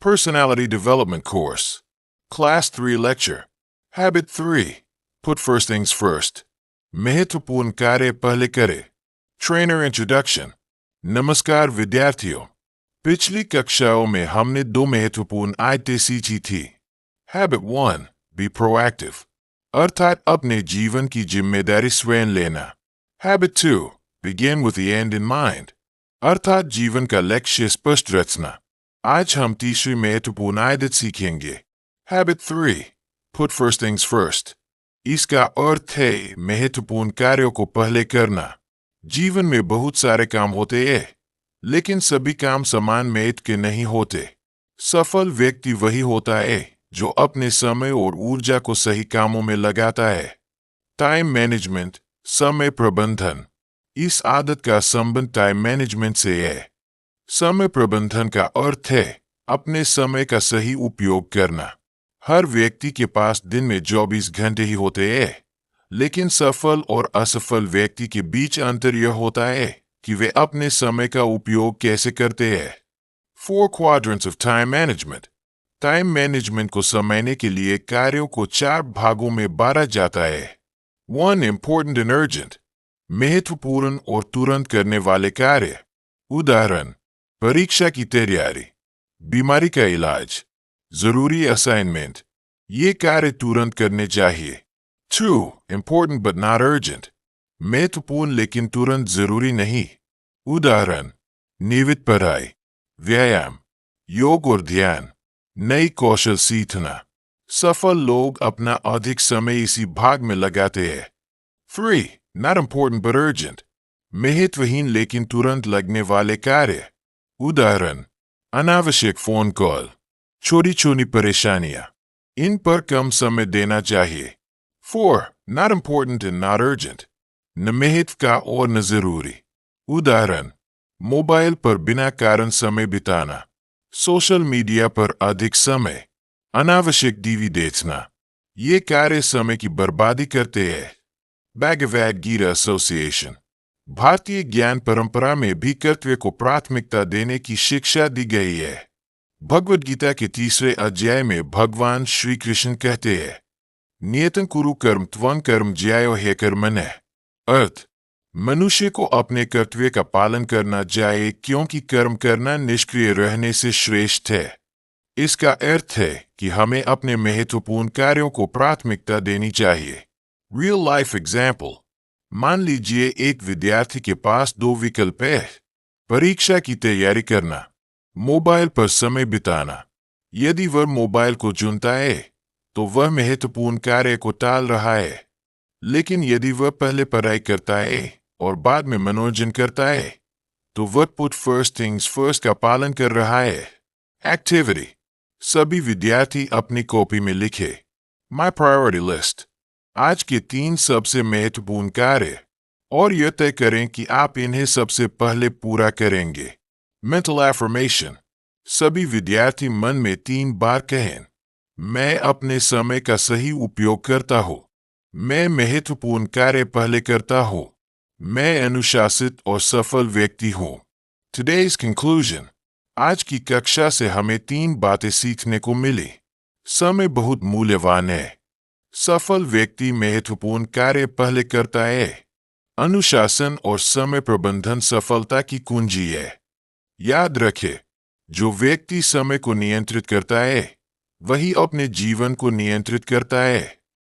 Personality Development Course. Class 3 Lecture. Habit 3. Put first things first. महत्वपूर्ण कार्य पहले करें. Trainer Introduction. नमस्कार विद्यार्थियों. पिछली कक्षाओं में हमने दो महत्वपूर्ण आयतें सीखी थी. Habit 1. Be proactive. अर्थात अपने जीवन की जिम्मेदारी स्वयं लेना. Habit 2. Begin with the end in mind. अर्थात जीवन का लक्ष्य स्पष्ट रचना. आज हम तीसरी महत्वपूर्ण आदत सीखेंगे. Habit 3. Put first things first. इसका अर्थ है महत्वपूर्ण कार्यों को पहले करना. जीवन में बहुत सारे काम होते हैं, लेकिन सभी काम समान महत्व के नहीं होते. सफल व्यक्ति वही होता है जो अपने समय और ऊर्जा को सही कामों में लगाता है. टाइम मैनेजमेंट, समय प्रबंधन. इस आदत का संबंध टाइम मैनेजमेंट से है. समय प्रबंधन का अर्थ है अपने समय का सही उपयोग करना. हर व्यक्ति के पास दिन में 24 घंटे ही होते हैं, लेकिन सफल और असफल व्यक्ति के बीच अंतर यह होता है कि वे अपने समय का उपयोग कैसे करते हैं. 4 quadrants of time management. Time management को समझने के लिए कार्यों को 4 भागों में बांटा जाता है. 1. Important and urgent. महत्वपूर्ण और तुरंत करने वाले कार्य. उदाहरण: परीक्षा की तैयारी, बीमारी का इलाज, जरूरी असाइनमेंट. ये कार्य तुरंत करने चाहिए. 2. Important but not urgent. महत्वपूर्ण लेकिन तुरंत जरूरी नहीं. उदाहरण: नियमित पढ़ाई, व्यायाम, योग और ध्यान, नई कौशल सीखना. सफल लोग अपना अधिक समय इसी भाग में लगाते हैं. 3. Not important but urgent. महत्वहीन लेकिन तुरंत लगने वाले कार्य. उदाहरण: अनावश्यक फोन कॉल, छोटी छोटी परेशानियां. इन पर कम समय देना चाहिए. 4. Not important and not urgent. न महत्व का और न जरूरी. उदाहरण: मोबाइल पर बिना कारण समय बिताना, सोशल मीडिया पर अधिक समय, अनावश्यक टीवी देखना. ये कार्य समय की बर्बादी करते हैं. भगवद गीता एसोसिएशन. भारतीय ज्ञान परंपरा में भी कर्तव्य को प्राथमिकता देने की शिक्षा दी गई है. भगवद गीता के 3 अध्याय में भगवान श्री कृष्ण कहते हैं: नियतं कुरु कर्म त्वं कर्म ज्यायो ह्यकर्मणः. अर्थ: मनुष्य को अपने कर्तव्य का पालन करना चाहिए क्योंकि कर्म करना निष्क्रिय रहने से श्रेष्ठ है. इसका अर्थ है कि हमें अपने महत्वपूर्ण कार्यों को प्राथमिकता देनी चाहिए. Real life example. मान लीजिए एक विद्यार्थी के पास 2 विकल्प है. परीक्षा की तैयारी करना, मोबाइल पर समय बिताना. यदि वह मोबाइल को चुनता है तो वह महत्वपूर्ण कार्य को टाल रहा है. लेकिन यदि वह पहले पढ़ाई करता है और बाद में मनोरंजन करता है तो वह पुट फर्स्ट थिंग्स फर्स्ट का पालन कर रहा है. एक्टिविटी. सभी विद्यार्थी अपनी कॉपी में लिखे माई प्रायोरिटी लिस्ट. आज के 3 सबसे महत्वपूर्ण कार्य और यह तय करें कि आप इन्हें सबसे पहले पूरा करेंगे. Mental affirmation. सभी विद्यार्थी मन में 3 बार कहें: मैं अपने समय का सही उपयोग करता हूँ, मैं महत्वपूर्ण कार्य पहले करता हूँ, मैं अनुशासित और सफल व्यक्ति हूँ. Today's conclusion. आज की कक्षा से हमें 3 बातें सीखने को मिली. समय बहुत मूल्यवान है. सफल व्यक्ति महत्वपूर्ण कार्य पहले करता है. अनुशासन और समय प्रबंधन सफलता की कुंजी है. याद रखें, जो व्यक्ति समय को नियंत्रित करता है वही अपने जीवन को नियंत्रित करता है.